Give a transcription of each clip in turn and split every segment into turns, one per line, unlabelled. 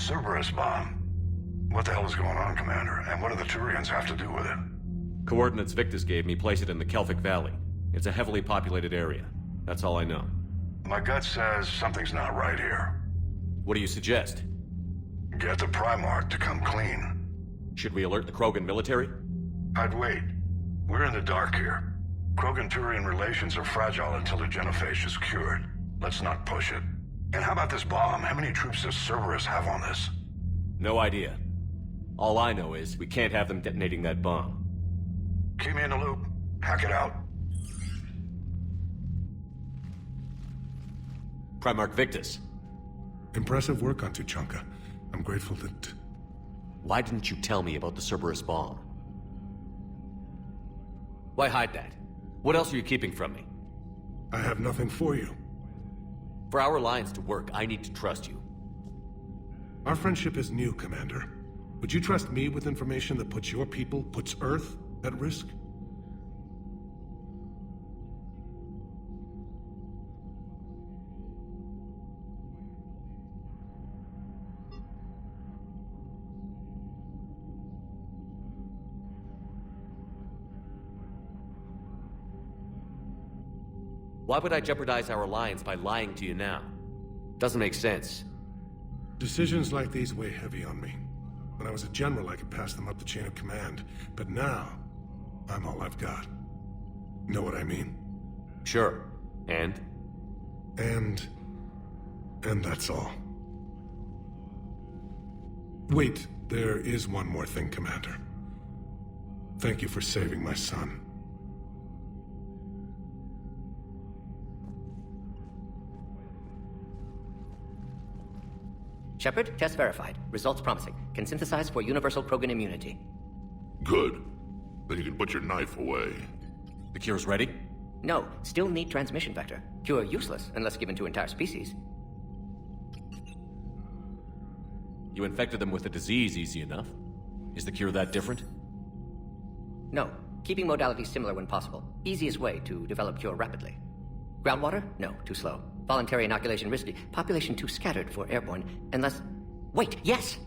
Cerberus bomb. What the hell is going on, Commander? And what do the Turians have to do with it?
Coordinates Victus gave me place it in the Celtic Valley. It's a heavily populated area. That's all I know.
My gut says something's not right here.
What do you suggest?
Get the Primarch to come clean.
Should we alert the Krogan military?
I'd wait. We're in the dark here. Krogan-Turian relations are fragile until the genophage is cured. Let's not push it. And how about this bomb? How many troops does Cerberus have on this?
No idea. All I know is we can't have them detonating that bomb.
Keep me in the loop. Hack it out.
Primarch Victus.
Impressive work on Tuchanka. I'm grateful that...
Why didn't you tell me about the Cerberus bomb? Why hide that? What else are you keeping from me?
I have nothing for you.
For our alliance to work, I need to trust you.
Our friendship is new, Commander. Would you trust me with information that puts your people, puts Earth, at risk?
Why would I jeopardize our alliance by lying to you now? Doesn't make sense.
Decisions like these weigh heavy on me. When I was a general, I could pass them up the chain of command. But now, I'm all I've got. Know what I mean?
Sure. And?
And that's all. Wait, there is one more thing, Commander. Thank you for saving my son.
Shepard, test verified. Results promising. Can synthesize for universal Krogan immunity.
Good. Then you can put your knife away.
The cure's ready?
No, still need transmission vector. Cure useless unless given to entire species.
You infected them with a disease easy enough. Is the cure that different?
No, keeping modalities similar when possible. Easiest way to develop cure rapidly. Groundwater? No, too slow. Voluntary inoculation risky. Population too scattered for airborne. Unless... Wait, yes!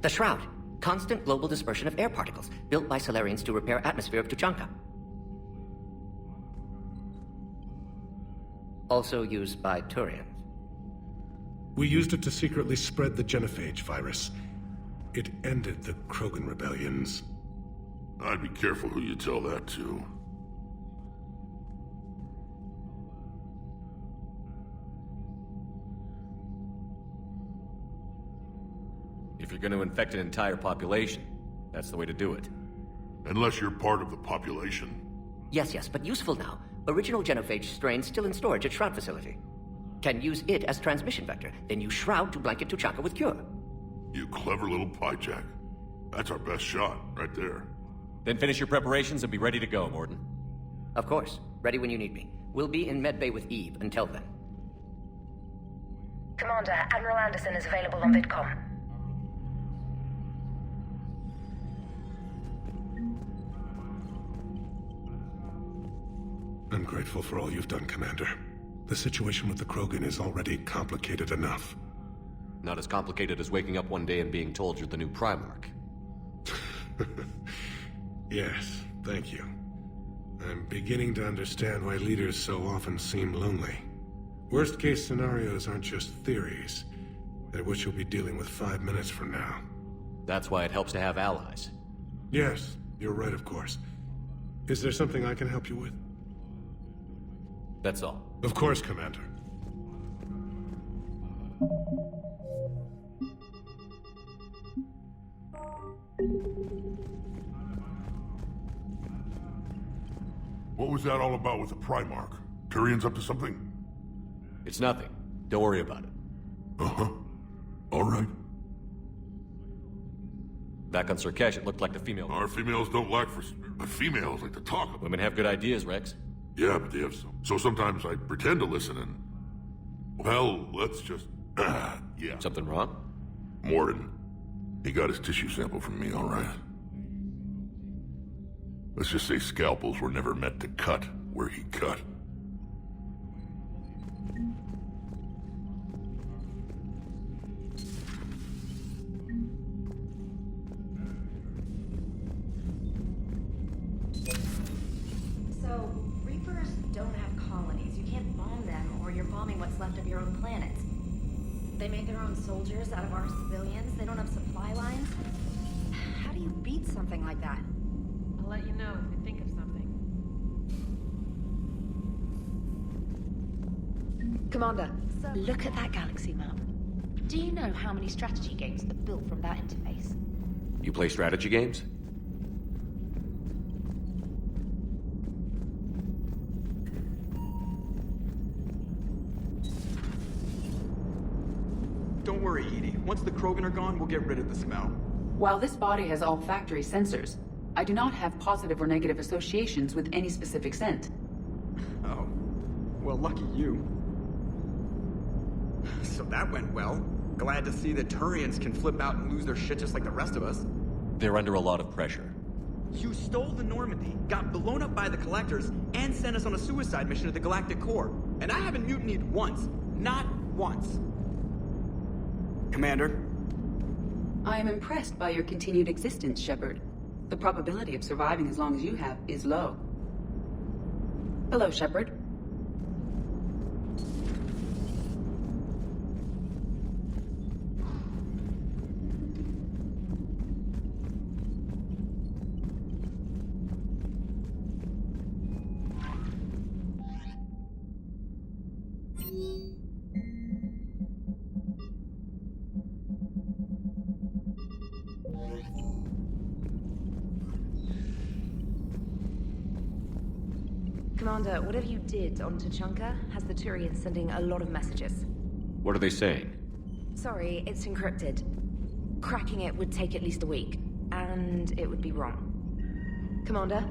The Shroud. Constant global dispersion of air particles, built by Solarians to repair atmosphere of Tuchanka. Also used by Turians.
We used it to secretly spread the genophage virus. It ended the Krogan rebellions.
I'd be careful who you tell that to.
If you're going to infect an entire population, that's the way to do it.
Unless you're part of the population.
Yes, but useful now. Original genophage strain still in storage at Shroud facility. Can use it as transmission vector, then use Shroud to blanket Tuchanka with cure.
You clever little pyjack. That's our best shot, right there.
Then finish your preparations and be ready to go, Morden.
Of course. Ready when you need me. We'll be in medbay with Eve until then.
Commander, Admiral Anderson is available on VidCom.
I'm grateful for all you've done, Commander. The situation with the Krogan is already complicated enough.
Not as complicated as waking up one day and being told you're the new Primarch.
Yes, thank you. I'm beginning to understand why leaders so often seem lonely. Worst-case scenarios aren't just theories. They're what you'll be dealing with 5 minutes from now.
That's why it helps to have allies.
Yes, you're right, of course. Is there something I can help you with?
That's all.
Of course, Commander.
What was that all about with the Primarch? Turian's up to something?
It's nothing. Don't worry about it.
Uh-huh. All right.
Back on Surkesh, it looked like the female...
Our females don't lack for... females like to talk.
Women have good ideas, Rex.
Yeah, but they have some. So sometimes I pretend to listen and... Well, let's just... yeah.
Something wrong?
Morden. He got his tissue sample from me, all right. Let's just say scalpels were never meant to cut where he cut.
what's left of your own planet. They make their own soldiers out of our civilians. They don't have supply lines. How do you beat something like that?
I'll let you know if we think of something.
Commander, look at that galaxy map. Do you know how many strategy games are built from that interface?
You play strategy games?
Don't worry, Edie. Once the Krogan are gone, we'll get rid of the smell.
While this body has all factory sensors, I do not have positive or negative associations with any specific scent.
Oh. Well, lucky you. So that went well. Glad to see that Turians can flip out and lose their shit just like the rest of us.
They're under a lot of pressure.
You stole the Normandy, got blown up by the Collectors, and sent us on a suicide mission to the Galactic Core. And I haven't mutinied once. Not once. Commander?
I am impressed by your continued existence, Shepard. The probability of surviving as long as you have is low. Hello, Shepard.
Commander, whatever you did on Tuchanka has the Turians sending a lot of messages.
What are they saying?
Sorry, it's encrypted. Cracking it would take at least a week, and it would be wrong. Commander?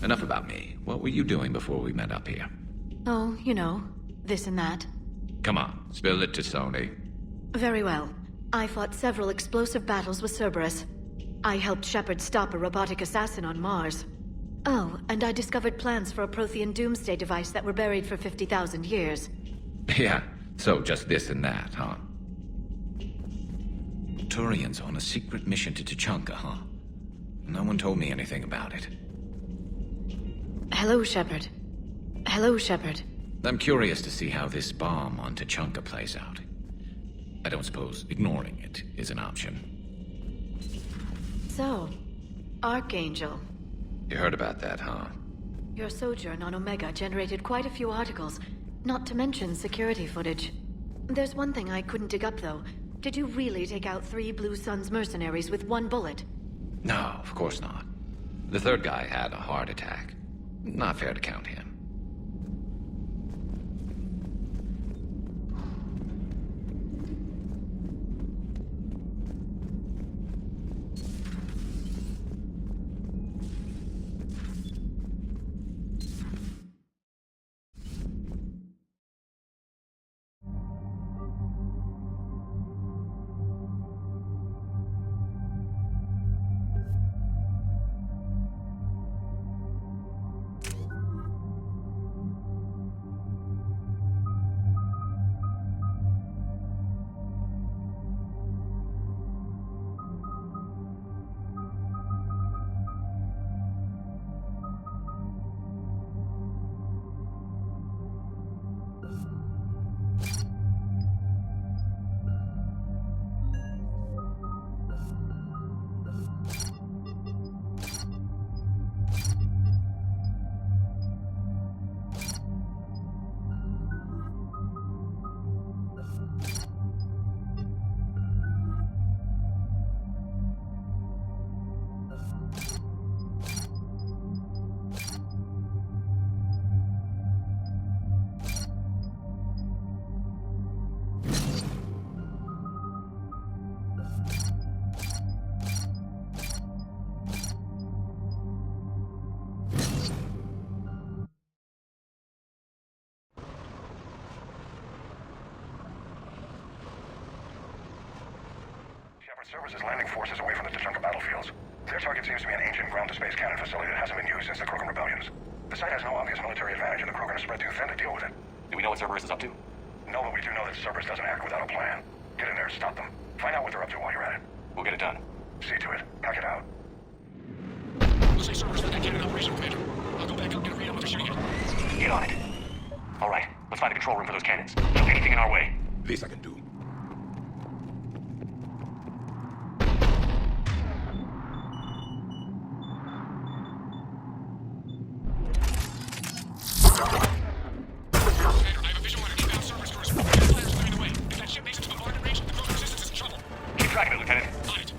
Enough about me. What were you doing before we met up here?
Oh, you know, this and that.
Come on, spill it to Sony.
Very well. I fought several explosive battles with Cerberus. I helped Shepard stop a robotic assassin on Mars. Oh, and I discovered plans for a Prothean doomsday device that were buried for 50,000 years.
Yeah, so just this and that, huh? Turians on a secret mission to Tuchanka, huh? No one told me anything about it.
Hello, Shepard. Hello, Shepard.
I'm curious to see how this bomb on Tuchanka plays out. I don't suppose ignoring it is an option.
So, Archangel.
You heard about that, huh?
Your sojourn on Omega generated quite a few articles, not to mention security footage. There's one thing I couldn't dig up, though. Did you really take out 3 Blue Suns mercenaries with 1 bullet?
No, of course not. The third guy had a heart attack. Not fair to count him.
Cerberus is landing forces away from the Tachanka battlefields. Their target seems to be an ancient ground-to-space cannon facility that hasn't been used since the Krogan rebellions. The site has no obvious military advantage, and the Krogan are spread too thin to deal with it.
Do we know what Cerberus is up to?
No, but we do know that Cerberus doesn't act without a plan. Get in there and stop them. Find out what they're up to while you're at it.
We'll get it done.
See to it. Hack it out.
We'll say Cerberus got that cannon in operation, Commander. I'll go back up and get a read on what they're shooting at.
Get on it. All right, let's find a control room for those cannons. Anything in our way.
This I can do.
Commander, I have a visual on an inbound Cerberus cruiser. Fighters clearing the way. If that ship makes it to bombardment range, the Krogan resistance is in trouble.
Keep track of it, Lieutenant.
On it.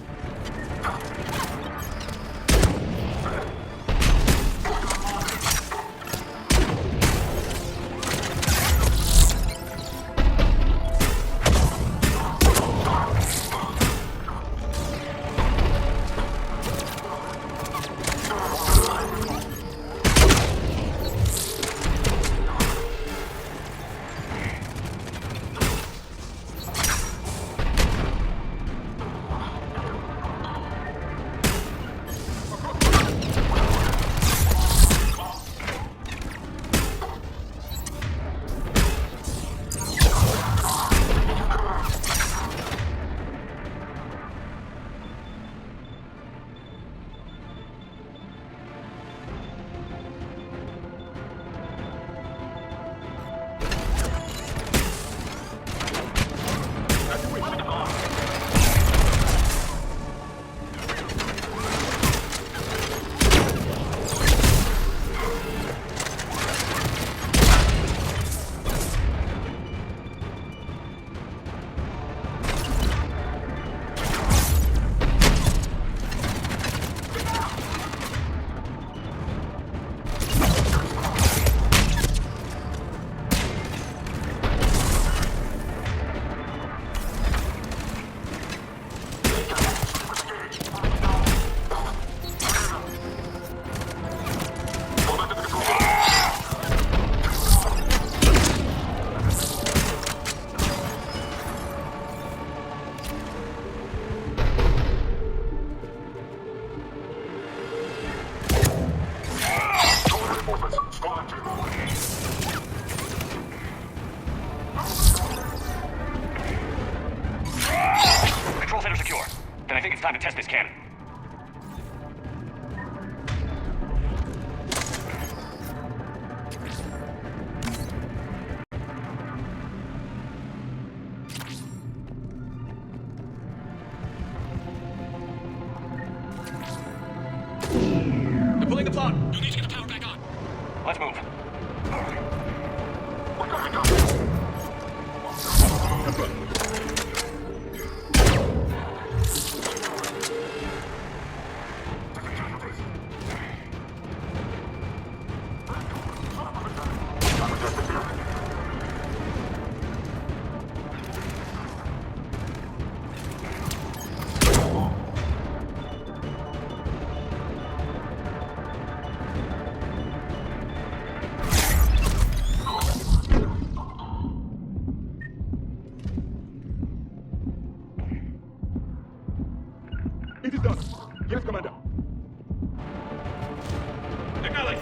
Control center secure. Then I think it's time to test this cannon.
They're pulling the plot. You'll need to get the power back on.
Let's move.
It is done. Yes, Commander.
Acknowledge.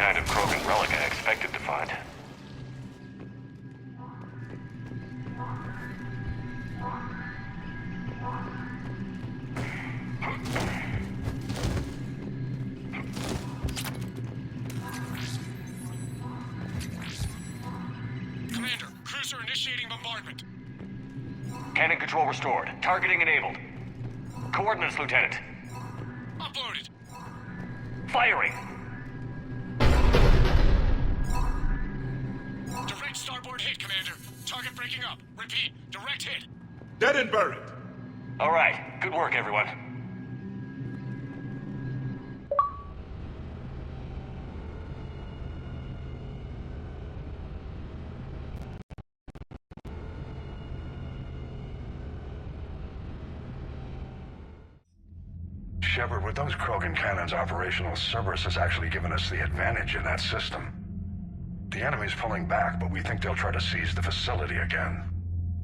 kind of Krogan relic I expected to find.
Commander, cruiser initiating bombardment.
Cannon control restored. Targeting enabled. Coordinates, Lieutenant.
Uploaded.
Firing!
Direct starboard hit, Commander. Target breaking up. Repeat, direct hit.
Dead and buried.
All right. Good work, everyone.
Shepard, with those Krogan cannons operational, Cerberus has actually given us the advantage in that system. The enemy's pulling back, but we think they'll try to seize the facility again.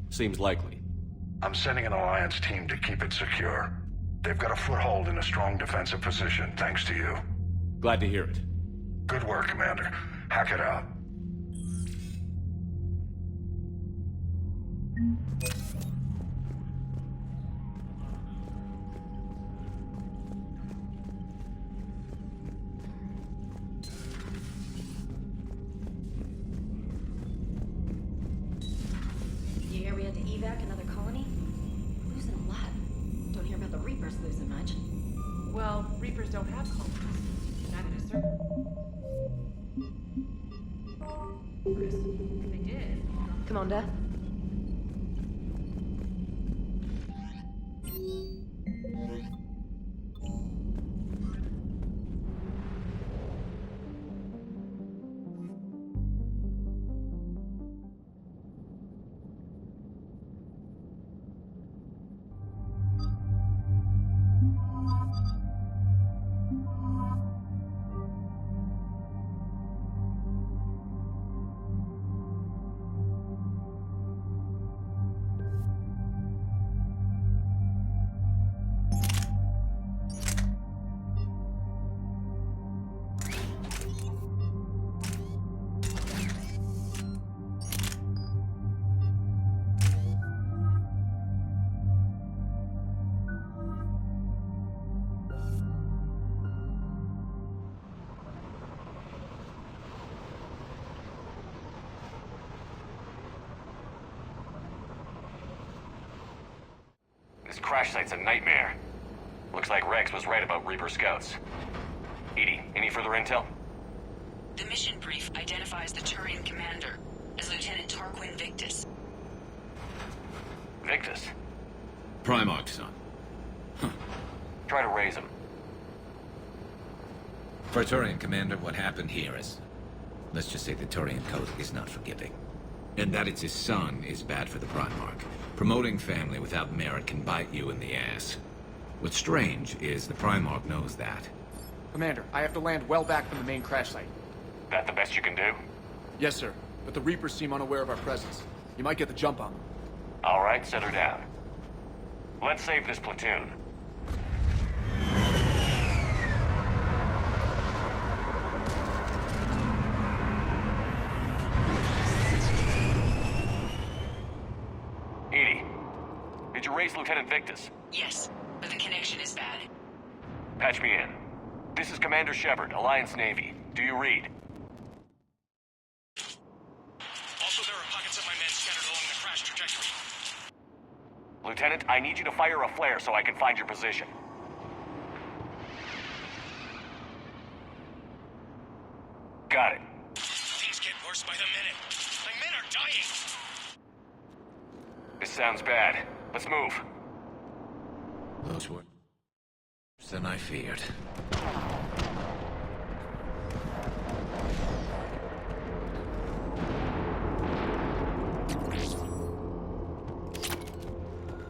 Seems likely.
I'm sending an Alliance team to keep it secure. They've got a foothold in a strong defensive position, thanks to you.
Glad to hear it.
Good work, Commander. Hack it out.
You hear we had to evac another colony? We're losing a lot. Don't hear about the Reapers losing much.
Well, Reapers don't have colonies. Neither does Cerberus. If they did...
Commander?
This crash site's a nightmare. Looks like Rex was right about Reaper scouts. Edie, any further intel?
The mission brief identifies the Turian commander as Lieutenant Tarquin Victus.
Victus?
Primarch's son.
Try to raise him.
For a Turian commander, what happened here is... Let's just say the Turian code is not forgiving. And that it's his son is bad for the Primarch. Promoting family without merit can bite you in the ass. What's strange is the Primarch knows that.
Commander, I have to land well back from the main crash site.
That the best you can do?
Yes, sir. But the Reapers seem unaware of our presence. You might get the jump on them.
All right, set her down. Let's save this platoon. Edie, did you raise Lieutenant Victus?
Yes, but the connection is bad.
Patch me in. This is Commander Shepard, Alliance Navy. Do you read?
Also, there are pockets of my men scattered along the crash trajectory.
Lieutenant, I need you to fire a flare so I can find your position. Got it.
Things get worse by the minute. My men are dying.
This sounds bad. Let's move.
Those were... worse than I feared.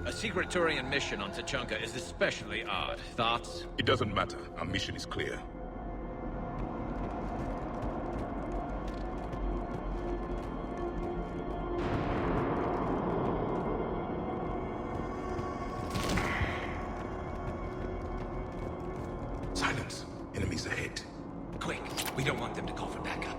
A secret Turian mission on Tachanka is especially odd. Thoughts?
It doesn't matter. Our mission is clear.
Silence. Enemies ahead.
Quick, we don't want them to call call for backup.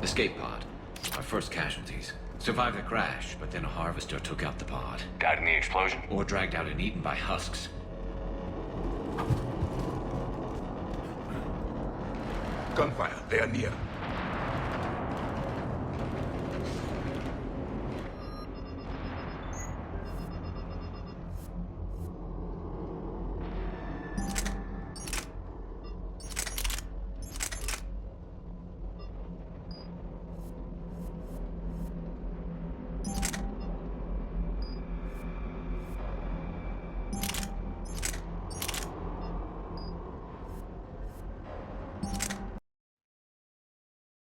Escape pod. Our first casualties. Survived the crash, but then a harvester took out the pod.
Died in the explosion?
Or dragged out and eaten by husks.
Gunfire. They are near.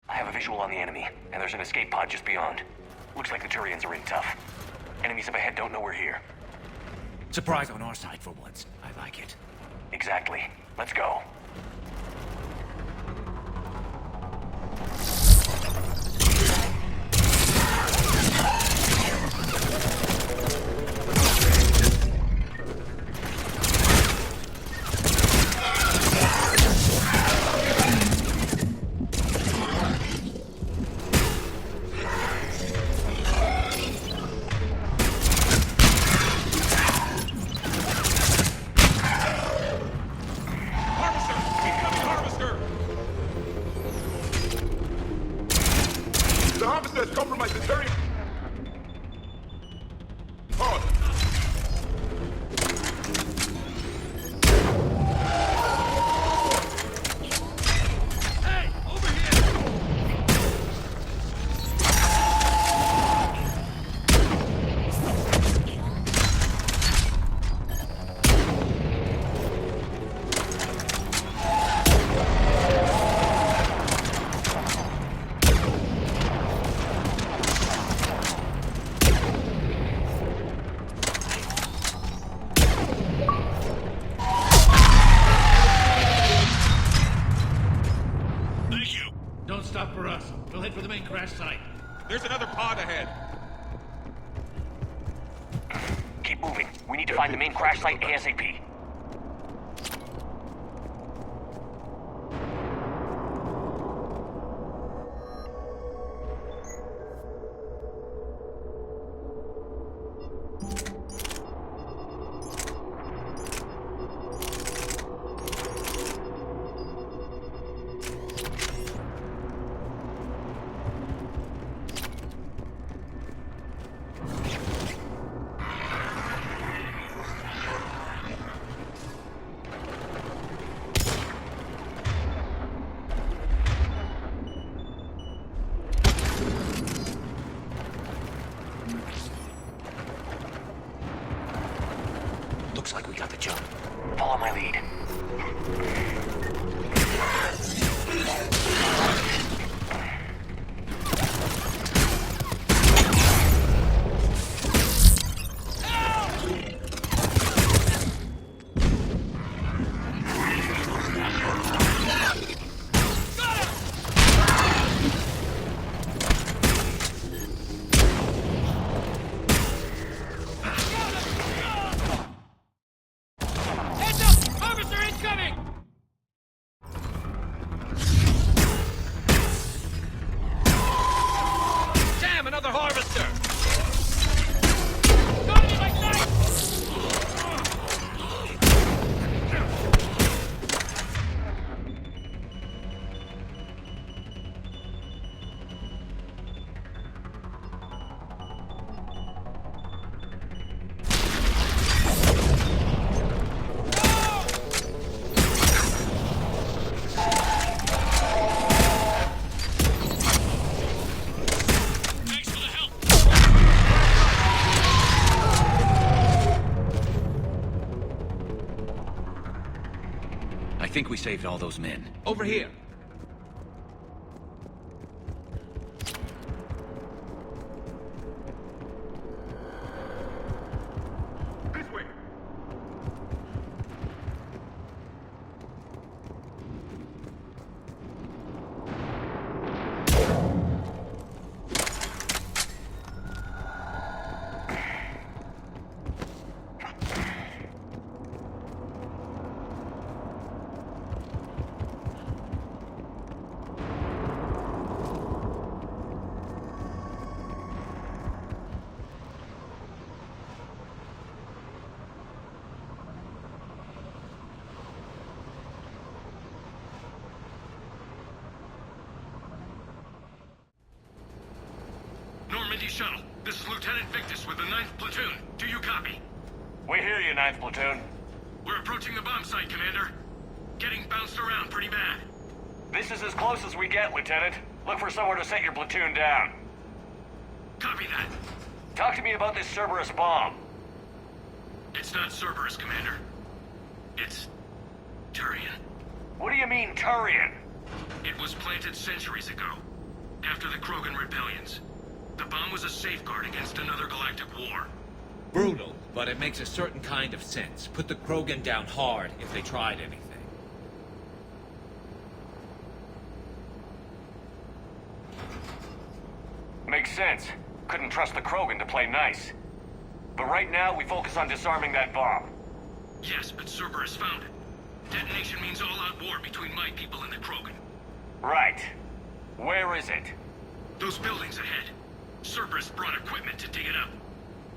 I have a visual on the enemy, and there's an escape pod just beyond. Looks like the Turians are in tough. Enemies up ahead don't know we're here.
Surprise on our side for once. I like it.
Exactly. Let's go.
The harvester has compromised the Turian. Pause.
Thank you.
Don't stop for us. We'll head for the main crash site.
There's another pod ahead.
Keep moving. We need to find the main crash site ASAP. Looks like we got the jump. Follow my lead.
think we saved all those men.
Over here.
This way.
Normandy shuttle. This is Lieutenant Victus with the 9th Platoon. Do you copy?
We hear you, 9th Platoon.
We're approaching the bomb site, Commander. Getting bounced around pretty bad.
This is as close as we get, Lieutenant. Look for somewhere to set your platoon down.
Copy that.
Talk to me about this Cerberus bomb.
It's not Cerberus, Commander. It's Turian.
What do you mean, Turian?
It was planted centuries ago, after the Krogan rebellions. The bomb was a safeguard against another galactic war.
Brutal, but it makes a certain kind of sense. Put the Krogan down hard if they tried anything.
Makes sense. Couldn't trust the Krogan to play nice. But right now, we focus on disarming that bomb.
Yes, but Cerberus found it. Detonation means all-out war between my people and the Krogan.
Right. Where is it?
Those buildings ahead. Cerberus brought equipment to dig it up.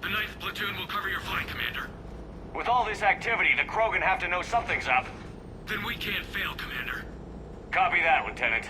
The 9th Platoon will cover your flank, Commander.
With all this activity, the Krogan have to know something's up.
Then we can't fail, Commander.
Copy that, Lieutenant.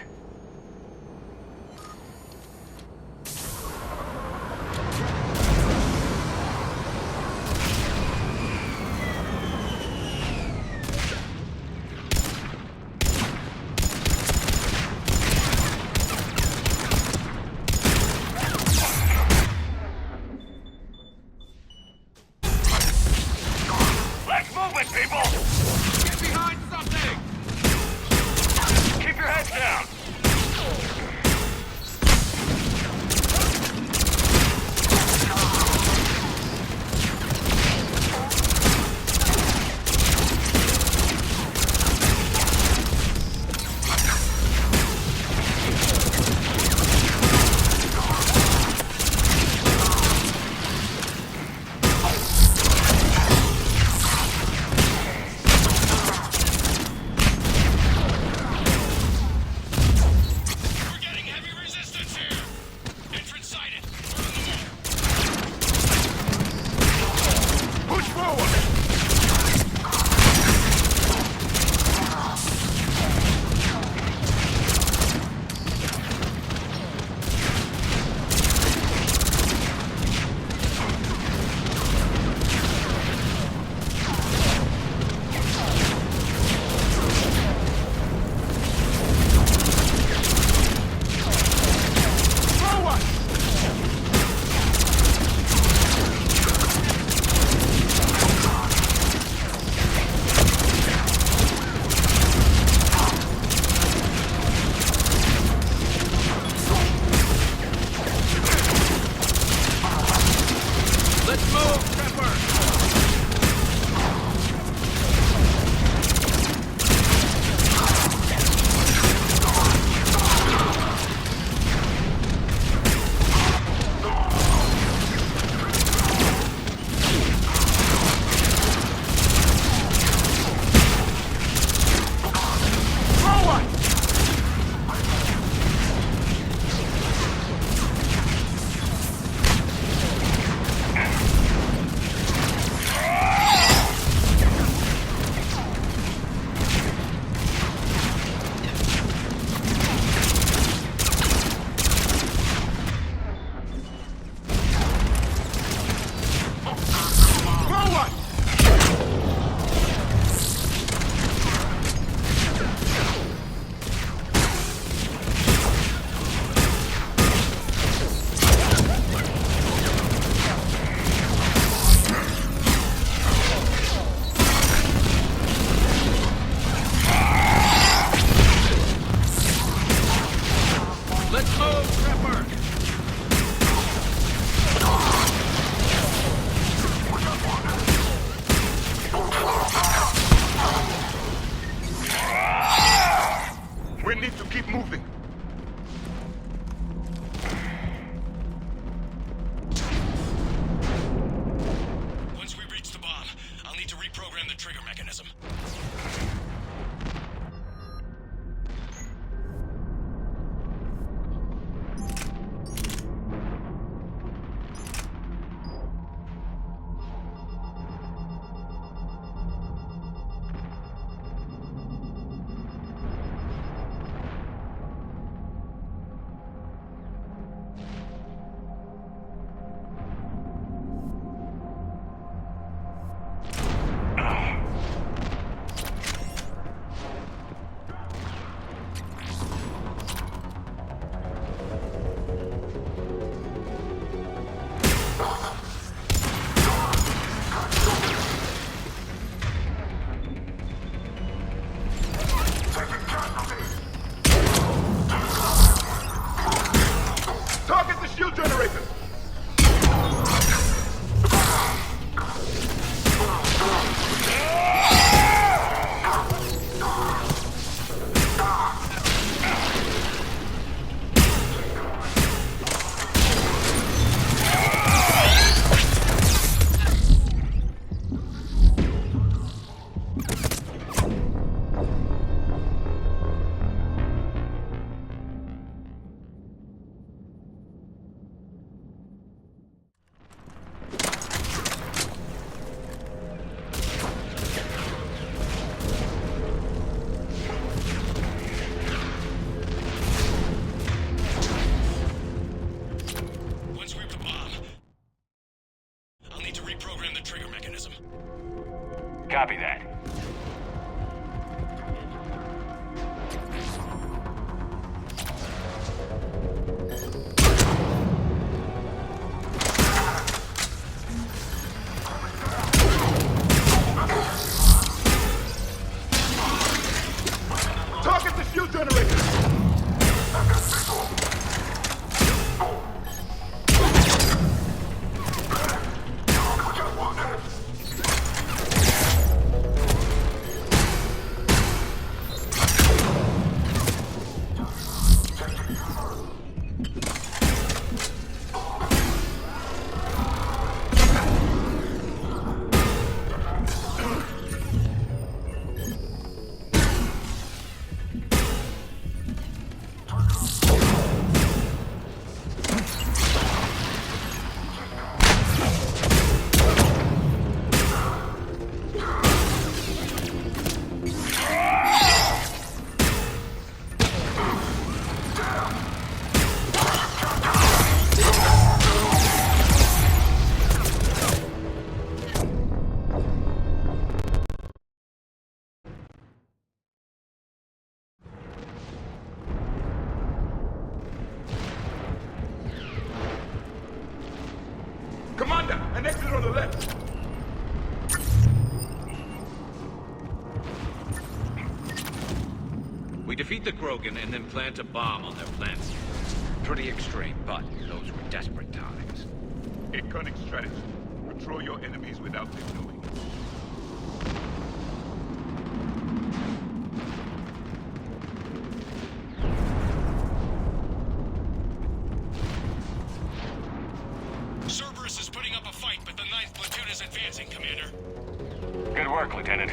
reprogram the trigger mechanism.
Copy that.
Target the shield generator! Commander, an exit on the left.
We defeat the Krogan and then plant a bomb on their plants. Pretty extreme, but those were desperate times.
A cunning strategy. Control your enemies without them knowing.
Cerberus is putting up a fight, but the 9th platoon is advancing, Commander.
Good work, Lieutenant.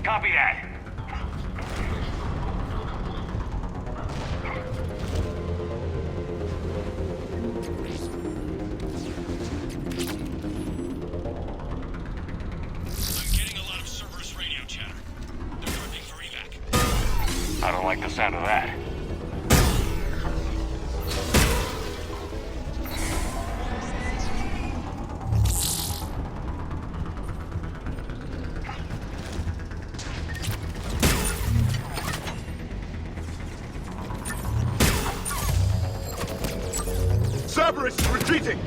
Copy that.
I'm getting a lot of Cerberus radio chatter. They're prepping for evac.
I don't like the sound of that.
Cerberus is retreating!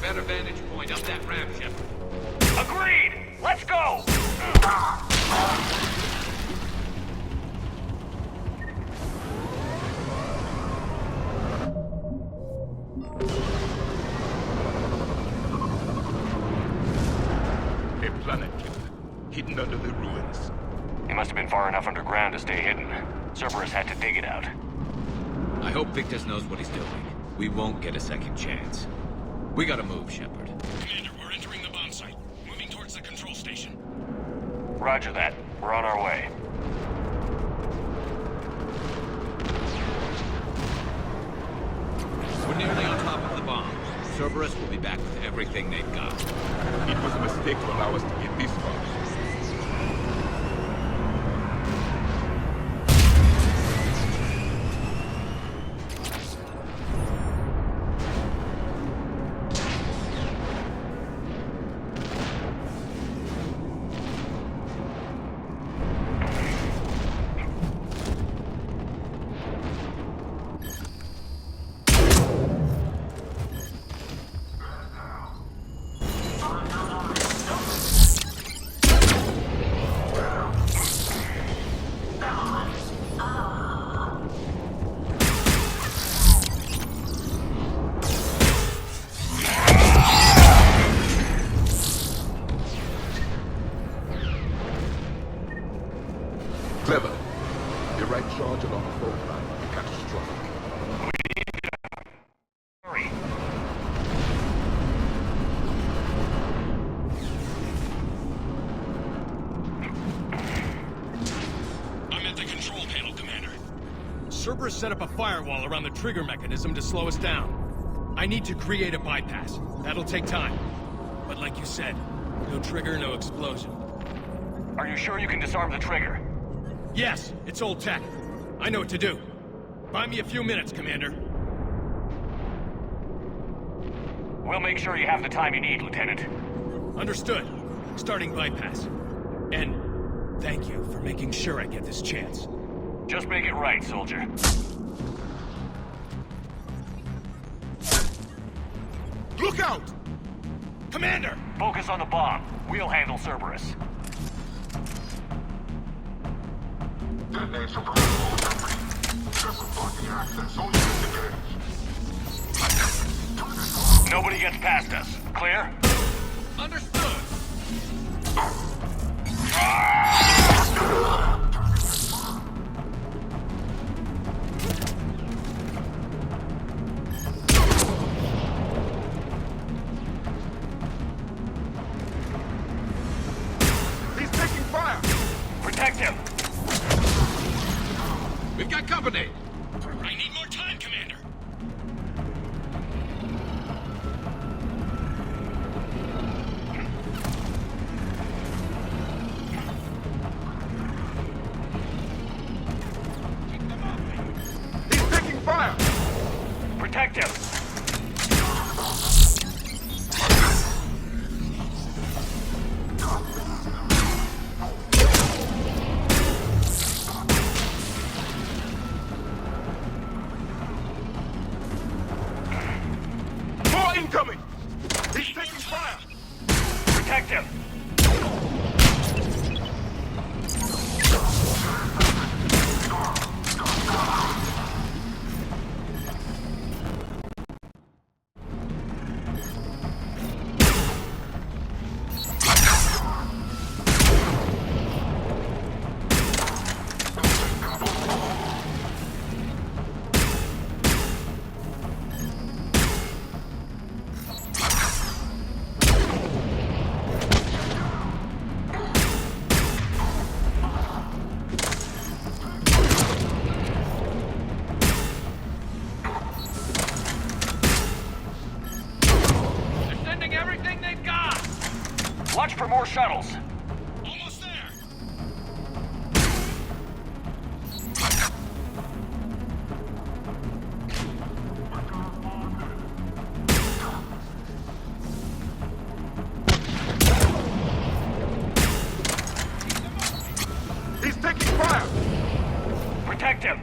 Better vantage point up that ramp, Shepard.
Agreed! Let's go!
A planet killer, hidden under the ruins.
He must have been far enough underground to stay hidden. Cerberus had to dig it out.
I hope Victus knows what he's doing. We won't get a second chance. We gotta move, Shepard.
Commander, we're entering the bomb site. Moving towards the control station.
Roger that. We're on our way.
We're nearly on top of the bomb. Cerberus will be back with everything they've got.
It was a mistake to allow us to get this far.
Cerberus set up a firewall around the trigger mechanism to slow us down. I need to create a bypass. That'll take time. But like you said, no trigger, no explosion.
Are you sure you can disarm the trigger?
Yes, it's old tech. I know what to do. Buy me a few minutes, Commander.
We'll make sure you have the time you need, Lieutenant.
Understood. Starting bypass. And thank you for making sure I get this chance.
Just make it right, soldier.
Look out! Commander!
Focus on the bomb. We'll handle Cerberus. Nobody gets past us. Clear?
Understood!
He's taking fire!
Protect him!
We've got company!
I need more time, Commander!
He's taking fire!
Protect him!
More incoming! He's taking fire!
Protect him!
They're sending everything they've got!
Watch for more shuttles.
Almost there!
He's taking fire!
Protect him!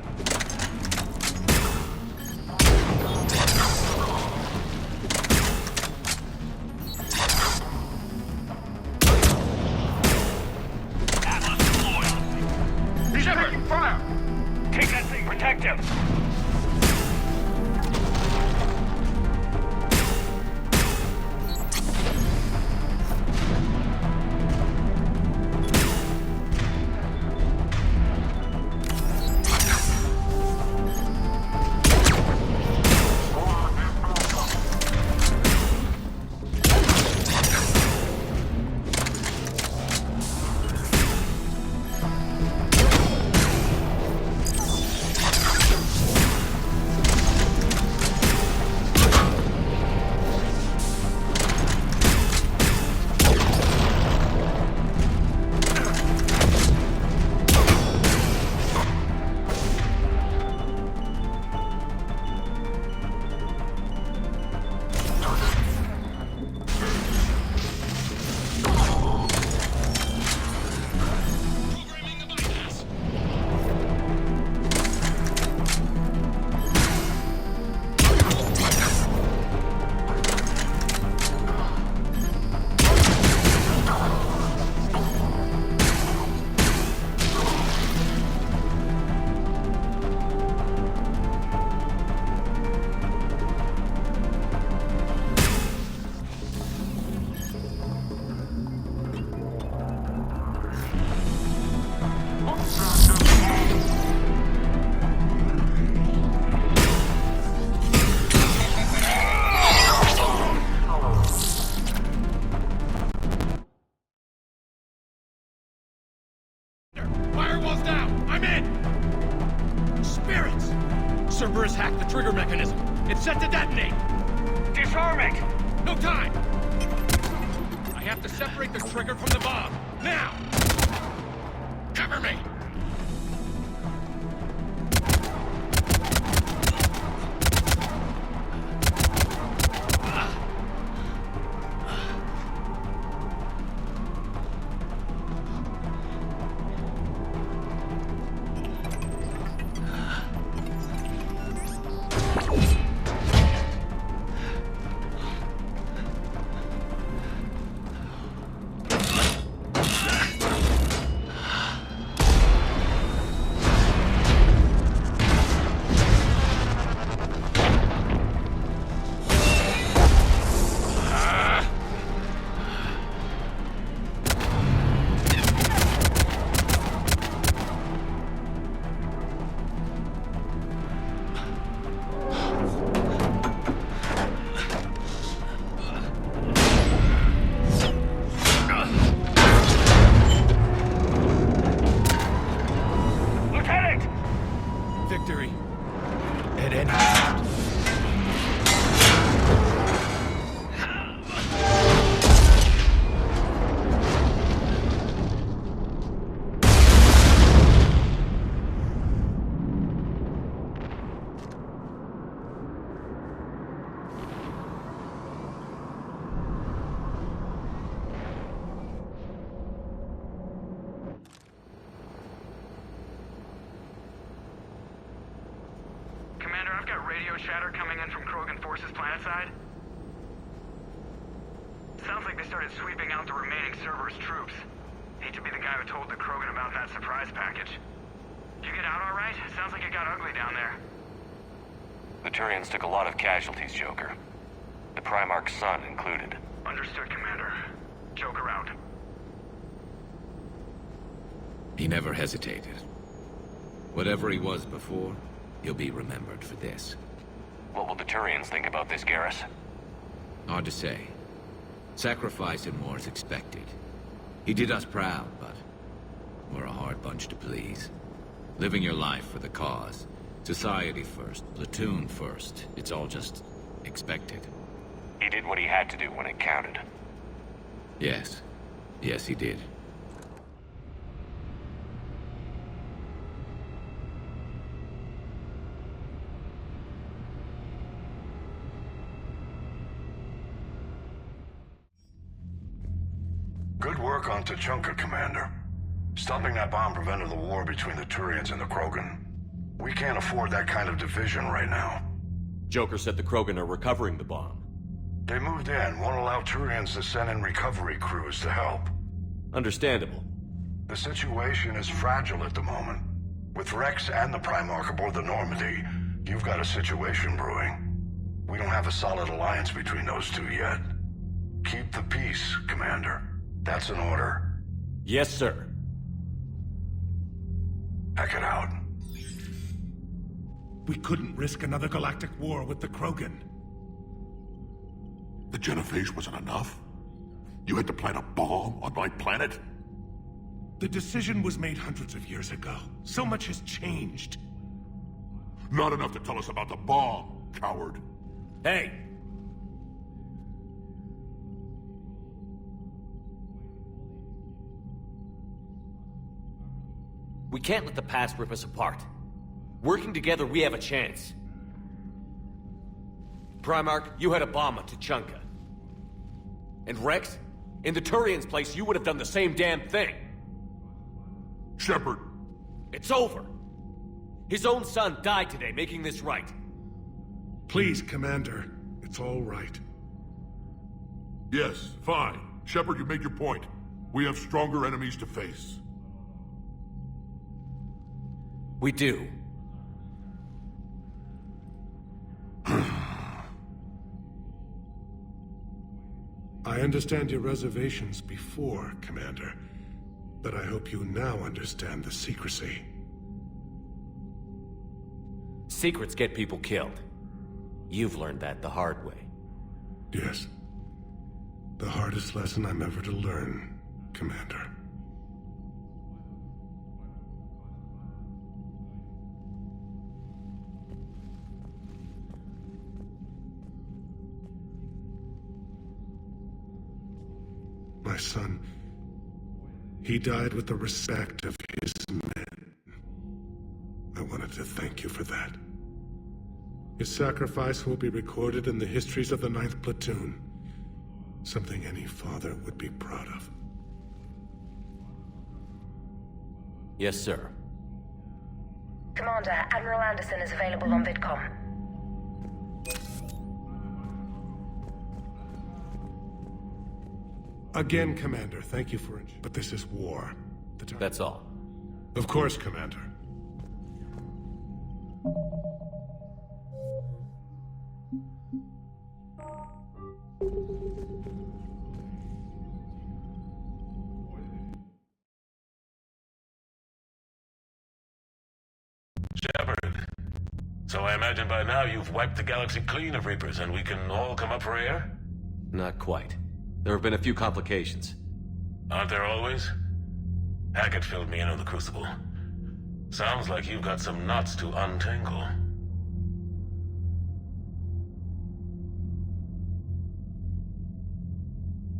Cerberus hacked the trigger mechanism. It's set to detonate!
Disarm it!
No time! I have to separate the trigger from the bomb. Now! Cover me!
I've got radio chatter coming in from Krogan forces planetside. Sounds like they started sweeping out the remaining Cerberus troops. Hate to be the guy who told the Krogan about that surprise package. Did you get out all right? Sounds like it got ugly down there.
The Turians took a lot of casualties, Joker. The Primarch's son included.
Understood, Commander. Joker out.
He never hesitated. Whatever he was before, he'll be remembered for this.
What will the Turians think about this, Garrus?
Hard to say. Sacrifice and more is expected. He did us proud, but we're a hard bunch to please. Living your life for the cause. Society first, platoon first. It's all just expected.
He did what he had to do when it counted.
Yes. Yes, he did.
Good work on Tachanka, Commander. Stopping that bomb prevented the war between the Turians and the Krogan. We can't afford that kind of division right now.
Joker said the Krogan are recovering the bomb.
They moved in, won't allow Turians to send in recovery crews to help.
Understandable.
The situation is fragile at the moment. With Rex and the Primarch aboard the Normandy, you've got a situation brewing. We don't have a solid alliance between those two yet. Keep the peace, Commander. That's an order.
Yes, sir.
Hack it out.
We couldn't risk another galactic war with the Krogan.
The genophage wasn't enough? You had to plant a bomb on my planet?
The decision was made hundreds of years ago. So much has changed.
Not enough to tell us about the bomb, coward.
Hey! We can't let the past rip us apart. Working together, we have a chance. Primarch, you had a bomb at Tachanka. And Rex, in the Turians' place, you would have done the same damn thing.
Shepard.
It's over. His own son died today, making this right.
Please, Commander. It's all right.
Yes, fine. Shepard, you made your point. We have stronger enemies to face.
We do.
I understand your reservations before, Commander, but I hope you now understand the secrecy.
Secrets get people killed. You've learned that the hard way.
Yes. The hardest lesson I'm ever to learn, Commander. My son, he died with the respect of his men. I wanted to thank you for that. His sacrifice will be recorded in the histories of the 9th Platoon. Something any father would be proud of.
Yes, sir.
Commander, Admiral Anderson is available on VidCom.
Again, Commander, thank you for it. But this is war.
That's all.
Of course, Commander.
Shepard. So I imagine by now you've wiped the galaxy clean of Reapers and we can all come up for air?
Not quite. There have been a few complications.
Aren't there always? Hackett filled me in on the Crucible. Sounds like you've got some knots to untangle.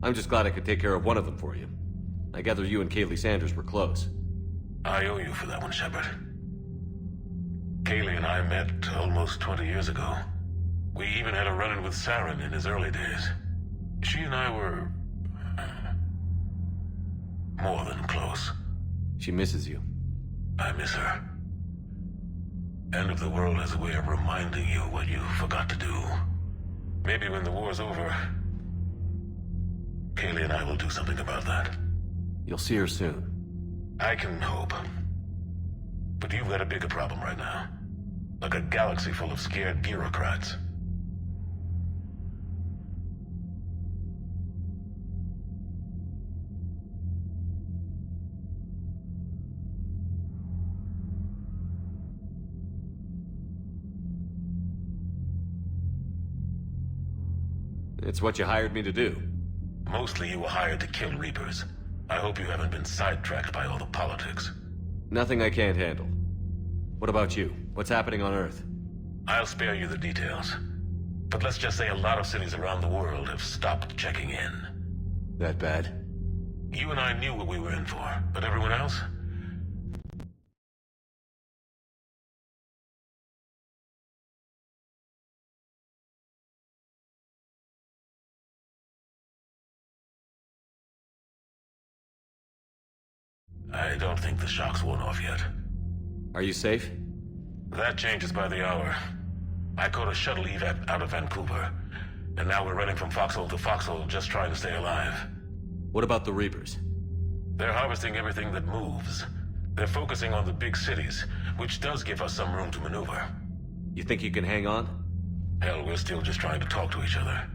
I'm just glad I could take care of one of them for you. I gather you and Kaylee Sanders were close.
I owe you for that one, Shepard. Kaylee and I met almost 20 years ago. We even had a run-in with Saren in his early days. She and I were... more than close.
She misses you.
I miss her. End of the world has a way of reminding you what you forgot to do. Maybe when the war's over, Kaylee and I will do something about that.
You'll see her soon.
I can hope. But you've got a bigger problem right now. Like a galaxy full of scared bureaucrats.
It's what you hired me to do.
Mostly you were hired to kill Reapers. I hope you haven't been sidetracked by all the politics.
Nothing I can't handle. What about you? What's happening on Earth?
I'll spare you the details. But let's just say a lot of cities around the world have stopped checking in.
That bad?
You and I knew what we were in for, but everyone else? I don't think the shock's worn off yet.
Are you safe?
That changes by the hour. I caught a shuttle evac out of Vancouver, and now we're running from foxhole to foxhole just trying to stay alive.
What about the Reapers?
They're harvesting everything that moves. They're focusing on the big cities, which does give us some room to maneuver.
You think you can hang on?
Hell, we're still just trying to talk to each other.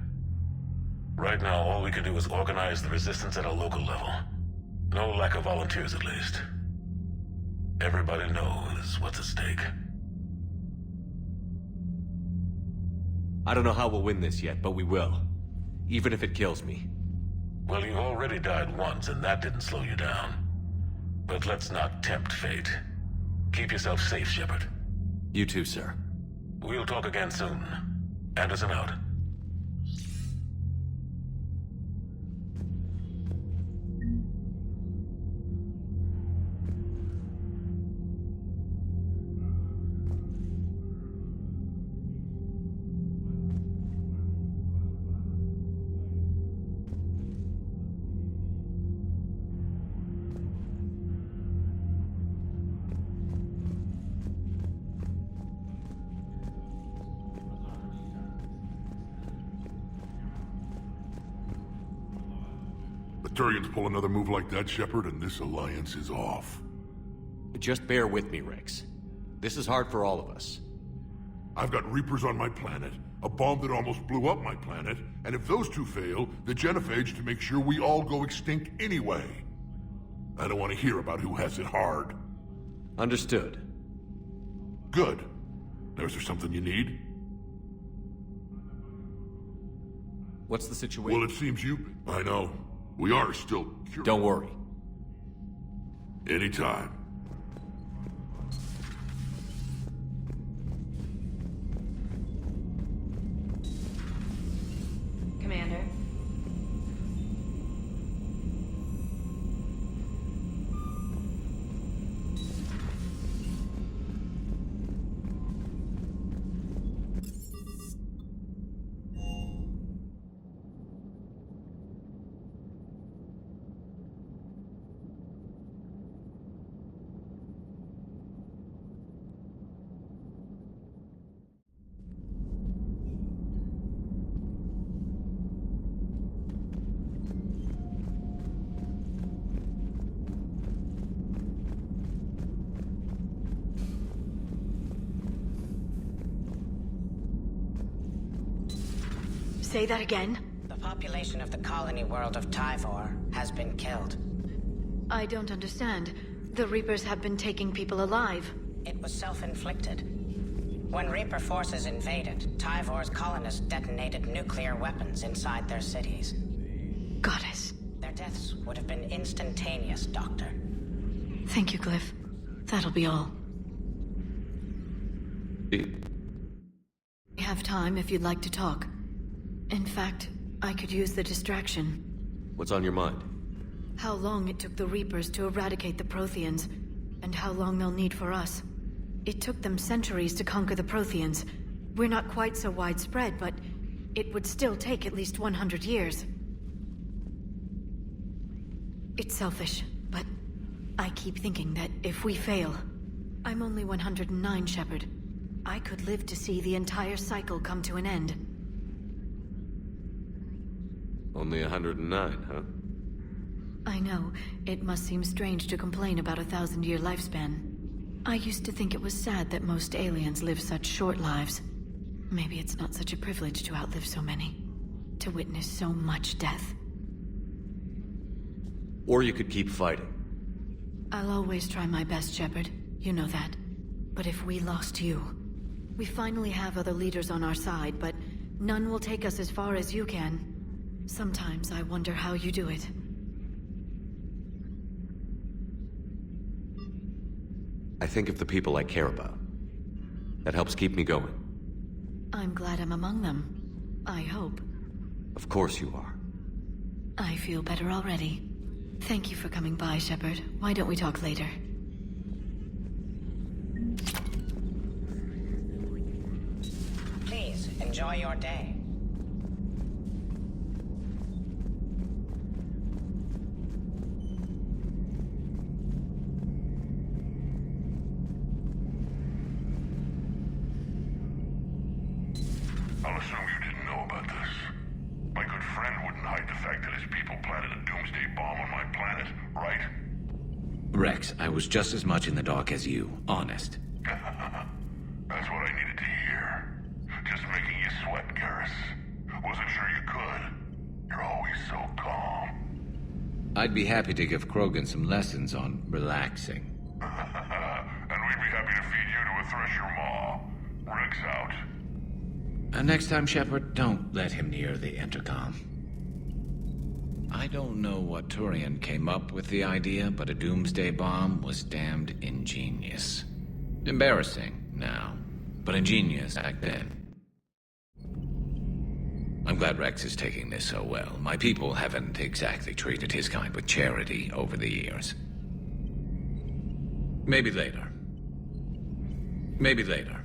Right now, all we can do is organize the resistance at a local level. No lack of volunteers, at least. Everybody knows what's at stake.
I don't know how we'll win this yet, but we will. Even if it kills me.
Well, you've already died once, and that didn't slow you down. But let's not tempt fate. Keep yourself safe, Shepard.
You too, sir.
We'll talk again soon. Anderson out.
The Turians pull another move like that, Shepard, and this alliance is off.
Just bear with me, Rex. This is hard for all of us.
I've got Reapers on my planet, a bomb that almost blew up my planet, and if those two fail, the genophage to make sure we all go extinct anyway. I don't want to hear about who has it hard.
Understood.
Good. Now, is there something you need?
What's the situation?
Well, it seems you... I know. We are still curious.
Don't worry.
Anytime.
Commander.
Say that again?
The population of the colony world of Tyvor has been killed.
I don't understand. The Reapers have been taking people alive.
It was self-inflicted. When Reaper forces invaded, Tyvor's colonists detonated nuclear weapons inside their cities.
Goddess.
Their deaths would have been instantaneous, Doctor.
Thank you, Glyph. That'll be all. We have time if you'd like to talk. In fact, I could use the distraction.
What's on your mind?
How long it took the Reapers to eradicate the Protheans, and how long they'll need for us. It took them centuries to conquer the Protheans. We're not quite so widespread, but it would still take at least 100 years. It's selfish, but I keep thinking that if we fail... I'm only 109, Shepard. I could live to see the entire cycle come to an end.
Only 109, huh?
I know. It must seem strange to complain about a 1,000-year lifespan. I used to think it was sad that most aliens live such short lives. Maybe it's not such a privilege to outlive so many. To witness so much death.
Or you could keep fighting.
I'll always try my best, Shepard. You know that. But if we lost you... We finally have other leaders on our side, but none will take us as far as you can. Sometimes I wonder how you do it.
I think of the people I care about. That helps keep me going.
I'm glad I'm among them. I hope.
Of course you are.
I feel better already. Thank you for coming by, Shepard. Why don't we talk later?
Please, enjoy your day.
I'll assume you didn't know about this. My good friend wouldn't hide the fact that his people planted a doomsday bomb on my planet, right?
Rex, I was just as much in the dark as you, honest.
That's what I needed to hear. Just making you sweat, Garrus. Wasn't sure you could. You're always so calm.
I'd be happy to give Krogan some lessons on relaxing.
And we'd be happy to feed you to a thresher maw. Rex out.
Next time, Shepard, don't let him near the intercom. I don't know what Turian came up with the idea, but a doomsday bomb was damned ingenious. Embarrassing now, but ingenious back then. I'm glad Rex is taking this so well. My people haven't exactly treated his kind with charity over the years. Maybe later. Maybe later.